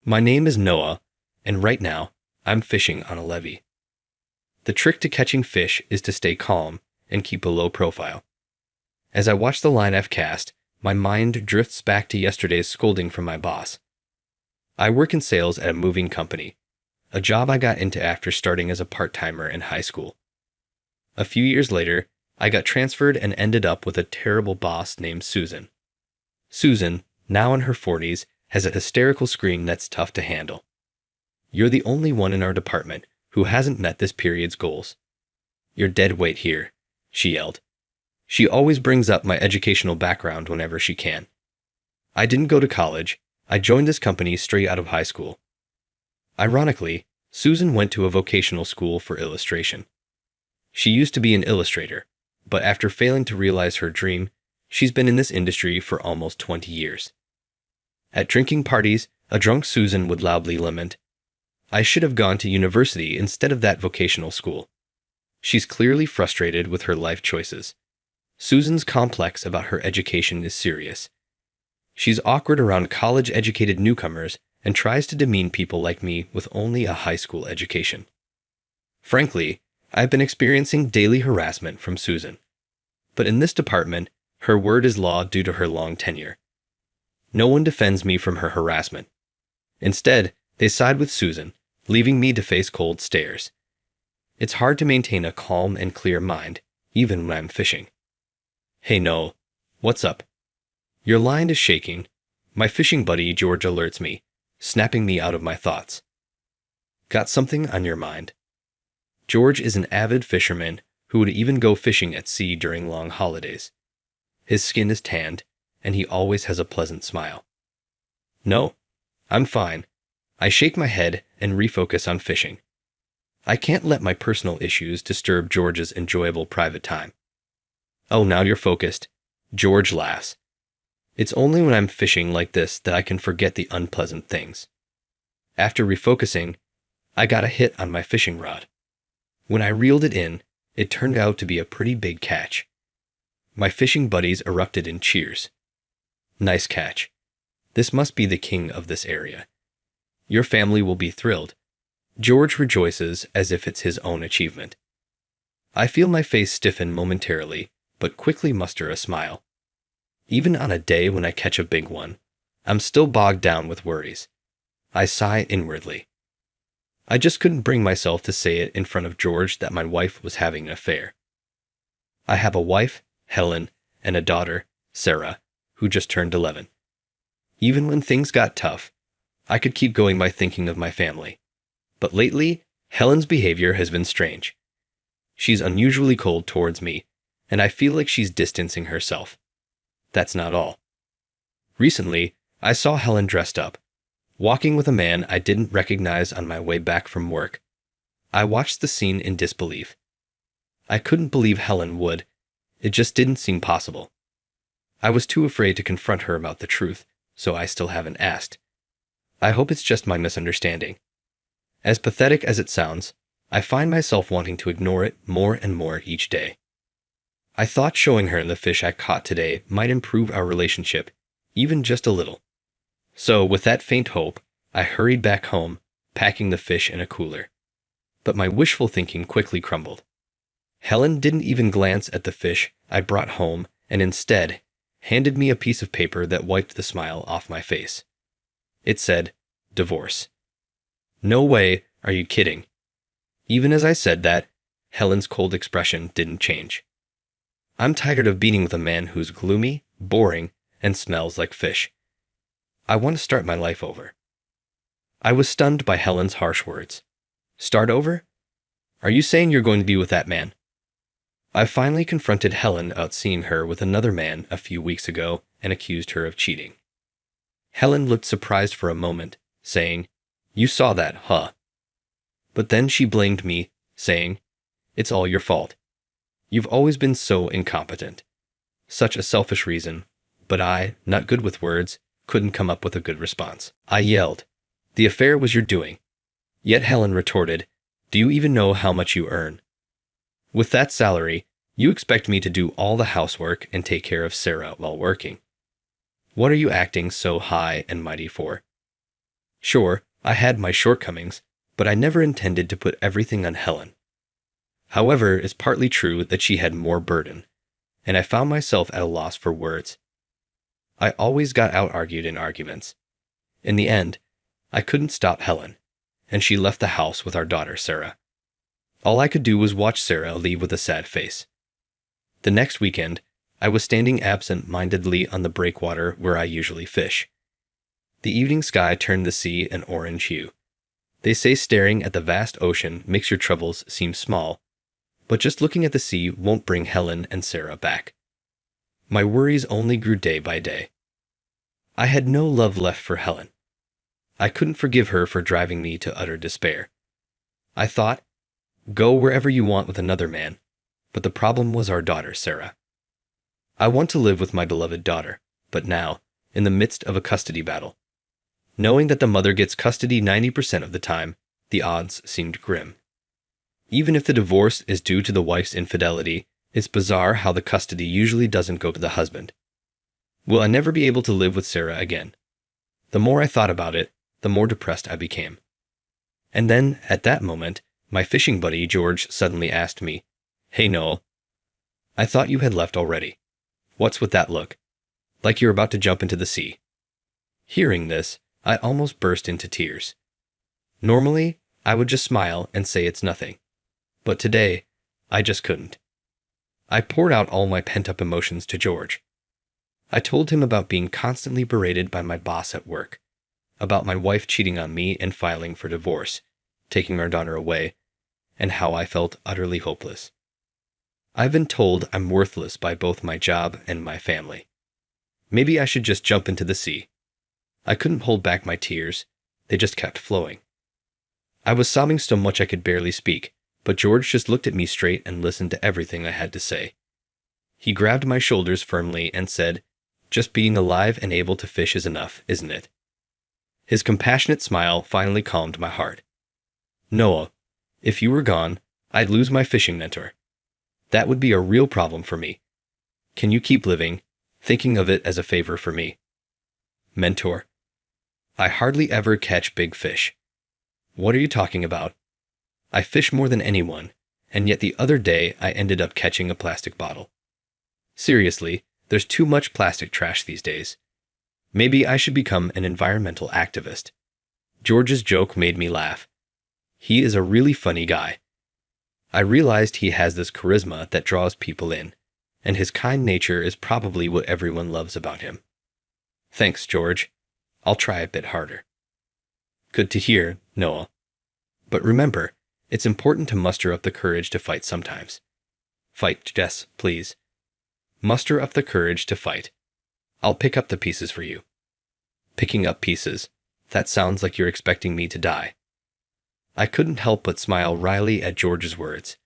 My name is Noah, and right now, I'm fishing on a levee. The trick to catching fish is to stay calm and keep a low profile. As I watch the line I've cast, my mind drifts back to yesterday's scolding from my boss. I work in sales at a moving company, a job I got into after starting as a part-timer in high school. A few years later, I got transferred and ended up with a terrible boss named Susan. Susan, now in her 40s, has a hysterical scream that's tough to handle. You're the only one in our department who hasn't met this period's goals. You're dead weight here, she yelled. She always brings up my educational background whenever she can. I didn't go to college. I joined this company straight out of high school. Ironically, Susan went to a vocational school for illustration. She used to be an illustrator, but after failing to realize her dream, she's been in this industry for almost 20 years. At drinking parties, a drunk Susan would loudly lament, "I should have gone to university instead of that vocational school." She's clearly frustrated with her life choices. Susan's complex about her education is serious. She's awkward around college-educated newcomers and tries to demean people like me with only a high school education. Frankly, I've been experiencing daily harassment from Susan. But in this department, her word is law due to her long tenure. No one defends me from her harassment. Instead, they side with Susan, leaving me to face cold stares. It's hard to maintain a calm and clear mind, even when I'm fishing. Hey no, what's up? Your line is shaking. My fishing buddy George alerts me, snapping me out of my thoughts. Got something on your mind? George is an avid fisherman who would even go fishing at sea during long holidays. His skin is tanned, and he always has a pleasant smile. No, I'm fine. I shake my head and refocus on fishing. I can't let my personal issues disturb George's enjoyable private time. Oh, now you're focused. George laughs. It's only when I'm fishing like this that I can forget the unpleasant things. After refocusing, I got a hit on my fishing rod. When I reeled it in, it turned out to be a pretty big catch. My fishing buddies erupted in cheers. Nice catch. This must be the king of this area. Your family will be thrilled. George rejoices as if it's his own achievement. I feel my face stiffen momentarily, but quickly muster a smile. Even on a day when I catch a big one, I'm still bogged down with worries. I sigh inwardly. I just couldn't bring myself to say it in front of George that my wife was having an affair. I have a wife, Helen, and a daughter, Sarah, who just turned 11. Even when things got tough, I could keep going by thinking of my family. But lately, Helen's behavior has been strange. She's unusually cold towards me, and I feel like she's distancing herself. That's not all. Recently, I saw Helen dressed up, walking with a man I didn't recognize on my way back from work. I watched the scene in disbelief. I couldn't believe Helen would. It just didn't seem possible. I was too afraid to confront her about the truth, so I still haven't asked. I hope it's just my misunderstanding. As pathetic as it sounds, I find myself wanting to ignore it more and more each day. I thought showing her the fish I caught today might improve our relationship, even just a little. So, with that faint hope, I hurried back home, packing the fish in a cooler. But my wishful thinking quickly crumbled. Helen didn't even glance at the fish I brought home and instead handed me a piece of paper that wiped the smile off my face. It said, "Divorce." No way, are you kidding? Even as I said that, Helen's cold expression didn't change. I'm tired of being with a man who's gloomy, boring, and smells like fish. I want to start my life over. I was stunned by Helen's harsh words. Start over? Are you saying you're going to be with that man? I finally confronted Helen about seeing her with another man a few weeks ago and accused her of cheating. Helen looked surprised for a moment, saying, "You saw that, huh?" But then she blamed me, saying, "It's all your fault. You've always been so incompetent." Such a selfish reason, but I, not good with words, couldn't come up with a good response. I yelled, "The affair was your doing." Yet Helen retorted, "Do you even know how much you earn? With that salary, you expect me to do all the housework and take care of Sarah while working. What are you acting so high and mighty for?" Sure, I had my shortcomings, but I never intended to put everything on Helen. However, it's partly true that she had more burden, and I found myself at a loss for words. I always got out-argued in arguments. In the end, I couldn't stop Helen, and she left the house with our daughter Sarah. All I could do was watch Sarah leave with a sad face. The next weekend, I was standing absent-mindedly on the breakwater where I usually fish. The evening sky turned the sea an orange hue. They say staring at the vast ocean makes your troubles seem small, but just looking at the sea won't bring Helen and Sarah back. My worries only grew day by day. I had no love left for Helen. I couldn't forgive her for driving me to utter despair. I thought, go wherever you want with another man, but the problem was our daughter Sarah. I want to live with my beloved daughter, but now, in the midst of a custody battle. Knowing that the mother gets custody 90% of the time, the odds seemed grim. Even if the divorce is due to the wife's infidelity, it's bizarre how the custody usually doesn't go to the husband. Will I never be able to live with Sarah again? The more I thought about it, the more depressed I became. And then, at that moment, my fishing buddy George suddenly asked me, "Hey Noel, I thought you had left already. What's with that look? Like you're about to jump into the sea." Hearing this, I almost burst into tears. Normally, I would just smile and say it's nothing. But today, I just couldn't. I poured out all my pent-up emotions to George. I told him about being constantly berated by my boss at work, about my wife cheating on me and filing for divorce, taking our daughter away, and how I felt utterly hopeless. I've been told I'm worthless by both my job and my family. Maybe I should just jump into the sea. I couldn't hold back my tears. They just kept flowing. I was sobbing so much I could barely speak, but George just looked at me straight and listened to everything I had to say. He grabbed my shoulders firmly and said, "Just being alive and able to fish is enough, isn't it?" His compassionate smile finally calmed my heart. "Noah, if you were gone, I'd lose my fishing mentor. That would be a real problem for me. Can you keep living, thinking of it as a favor for me?" Mentor. I hardly ever catch big fish. What are you talking about? I fish more than anyone, and yet the other day I ended up catching a plastic bottle. Seriously, there's too much plastic trash these days. Maybe I should become an environmental activist. George's joke made me laugh. He is a really funny guy. I realized he has this charisma that draws people in, and his kind nature is probably what everyone loves about him. Thanks, George. I'll try a bit harder. Good to hear, Noah. But remember, it's important to muster up the courage to fight sometimes. Fight, Jess, please. Muster up the courage to fight. I'll pick up the pieces for you. Picking up pieces. That sounds like you're expecting me to die. I couldn't help but smile wryly at George's words.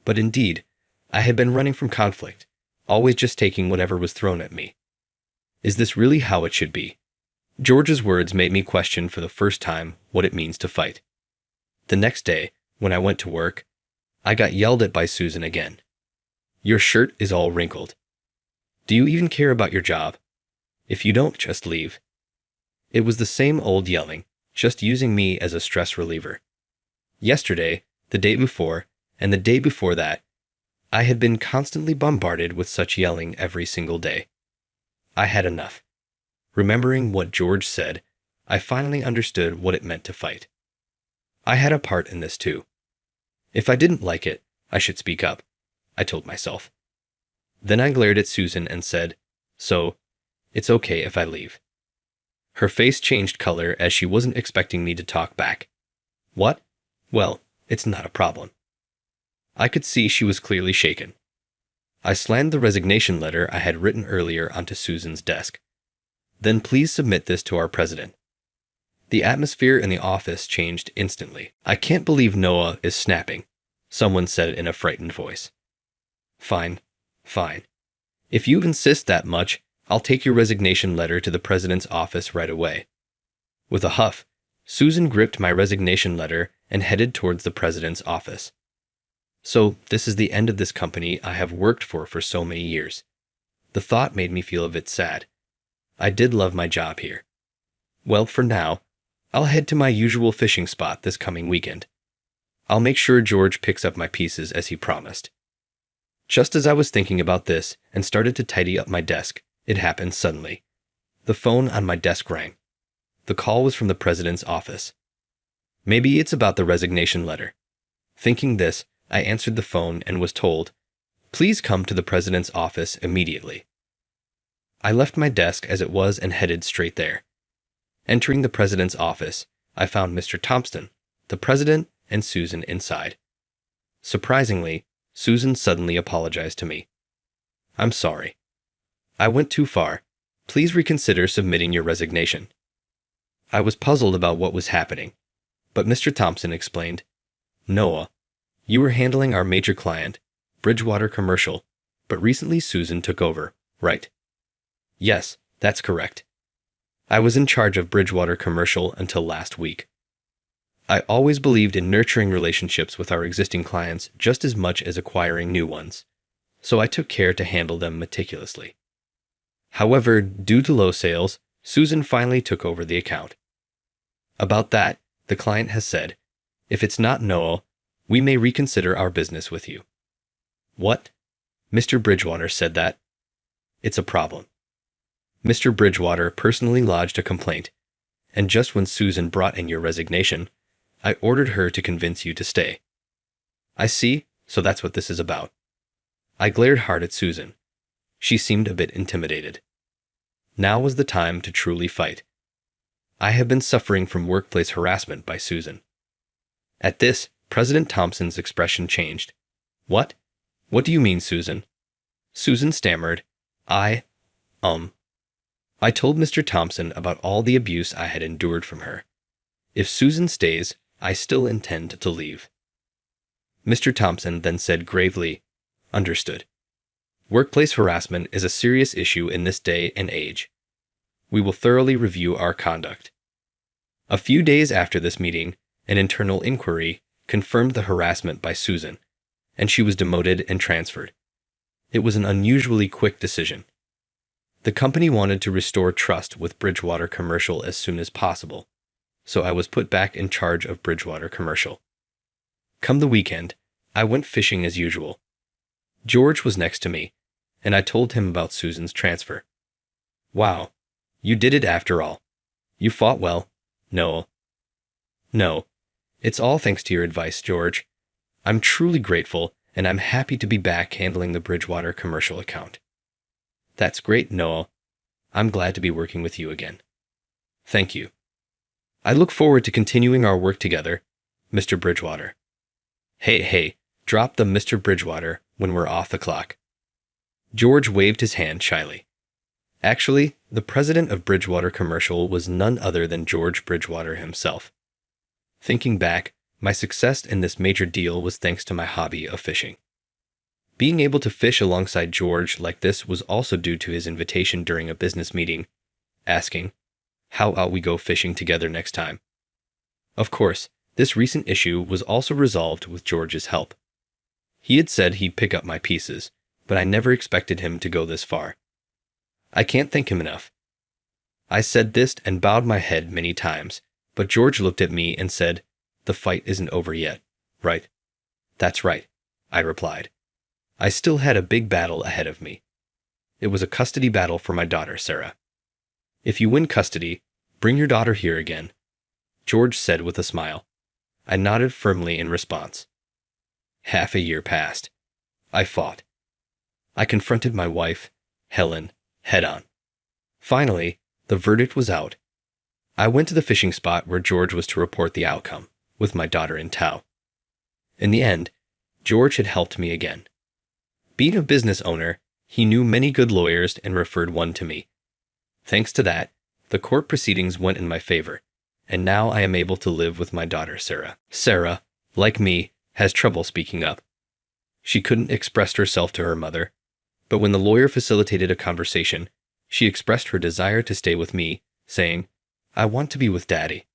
But indeed, I had been running from conflict, always just taking whatever was thrown at me. Is this really how it should be? George's words made me question for the first time what it means to fight. The next day, when I went to work, I got yelled at by Susan again. "Your shirt is all wrinkled. Do you even care about your job? If you don't, just leave." It was the same old yelling, just using me as a stress reliever. Yesterday, the day before, and the day before that, I had been constantly bombarded with such yelling every single day. I had enough. Remembering what George said, I finally understood what it meant to fight. I had a part in this too. If I didn't like it, I should speak up, I told myself. Then I glared at Susan and said, "So, it's okay if I leave." Her face changed color as she wasn't expecting me to talk back. "What? Well, it's not a problem." I could see she was clearly shaken. I slammed the resignation letter I had written earlier onto Susan's desk. "Then please submit this to our president." The atmosphere in the office changed instantly. "I can't believe Noah is snapping," someone said in a frightened voice. Fine. If you insist that much, I'll take your resignation letter to the president's office right away." With a huff, Susan gripped my resignation letter and headed towards the president's office. So this is the end of this company I have worked for so many years. The thought made me feel a bit sad. I did love my job here. Well, for now, I'll head to my usual fishing spot this coming weekend. I'll make sure George picks up my pieces as he promised. Just as I was thinking about this and started to tidy up my desk, it happened suddenly. The phone on my desk rang. The call was from the president's office. Maybe it's about the resignation letter. Thinking this, I answered the phone and was told, "Please come to the president's office immediately." I left my desk as it was and headed straight there. Entering the president's office, I found Mr. Thompson, the president, and Susan inside. Surprisingly, Susan suddenly apologized to me. "I'm sorry. I went too far. Please reconsider submitting your resignation." I was puzzled about what was happening, but Mr. Thompson explained, "Noah, you were handling our major client, Bridgewater Commercial, but recently Susan took over, right?" "Yes, that's correct. I was in charge of Bridgewater Commercial until last week. I always believed in nurturing relationships with our existing clients just as much as acquiring new ones, so I took care to handle them meticulously. However, due to low sales, Susan finally took over the account. About that, the client has said, 'If it's not Noah, we may reconsider our business with you.'" "What?" Mr. Bridgewater said that. "It's a problem. Mr. Bridgewater personally lodged a complaint, and just when Susan brought in your resignation, I ordered her to convince you to stay." "I see, so that's what this is about." I glared hard at Susan. She seemed a bit intimidated. Now was the time to truly fight. I have been suffering from workplace harassment by Susan. At this, President Thompson's expression changed. "What? What do you mean, Susan?" Susan stammered, I told Mr. Thompson about all the abuse I had endured from her. If Susan stays, I still intend to leave." Mr. Thompson then said gravely, "Understood. Workplace harassment is a serious issue in this day and age. We will thoroughly review our conduct." A few days after this meeting, an internal inquiry confirmed the harassment by Susan, and she was demoted and transferred. It was an unusually quick decision. The company wanted to restore trust with Bridgewater Commercial as soon as possible, so I was put back in charge of Bridgewater Commercial. Come the weekend, I went fishing as usual. George was next to me, and I told him about Susan's transfer. "Wow, you did it after all. You fought well, Noah." "No, it's all thanks to your advice, George. I'm truly grateful, and I'm happy to be back handling the Bridgewater Commercial account." "That's great, Noah. I'm glad to be working with you again." "Thank you. I look forward to continuing our work together, Mr. Bridgewater." Hey, drop the Mr. Bridgewater when we're off the clock." George waved his hand shyly. Actually, the president of Bridgewater Commercial was none other than George Bridgewater himself. Thinking back, my success in this major deal was thanks to my hobby of fishing. Being able to fish alongside George like this was also due to his invitation during a business meeting, asking, "How ought we go fishing together next time?" Of course, this recent issue was also resolved with George's help. He had said he'd pick up my pieces, but I never expected him to go this far. I can't thank him enough. I said this and bowed my head many times, but George looked at me and said, "The fight isn't over yet, right?" "That's right," I replied. I still had a big battle ahead of me. It was a custody battle for my daughter, Sarah. "If you win custody, bring your daughter here again," George said with a smile. I nodded firmly in response. Half a year passed. I fought. I confronted my wife, Helen, head-on. Finally, the verdict was out. I went to the fishing spot where George was to report the outcome, with my daughter in tow. In the end, George had helped me again. Being a business owner, he knew many good lawyers and referred one to me. Thanks to that, the court proceedings went in my favor, and now I am able to live with my daughter, Sarah. Sarah, like me, has trouble speaking up. She couldn't express herself to her mother, but when the lawyer facilitated a conversation, she expressed her desire to stay with me, saying, "I want to be with Daddy."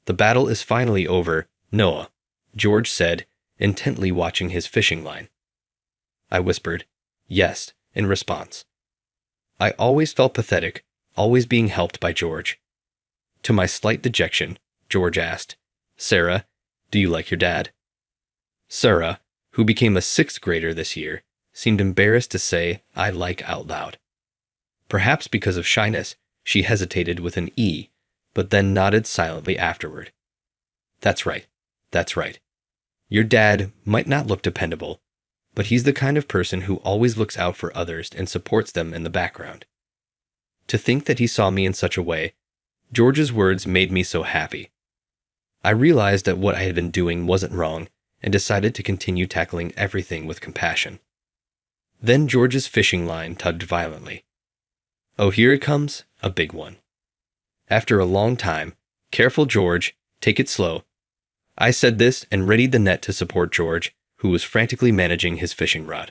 "The battle is finally over, Noah," George said, intently watching his fishing line. I whispered, "Yes," in response. I always felt pathetic, always being helped by George. To my slight dejection, George asked. "Sarah, do you like your dad?" Sarah, who became a sixth grader this year, seemed embarrassed to say "I like" out loud. Perhaps because of shyness, she hesitated with an E, but then nodded silently afterward. That's right. That's right. Your dad might not look dependable, but he's the kind of person who always looks out for others and supports them in the background. To think that he saw me in such a way, George's words made me so happy. I realized that what I had been doing wasn't wrong and decided to continue tackling everything with compassion. Then George's fishing line tugged violently. Oh, here it comes, a big one. After a long time, "Careful, George, take it slow." I said this and readied the net to support George, who was frantically managing his fishing rod.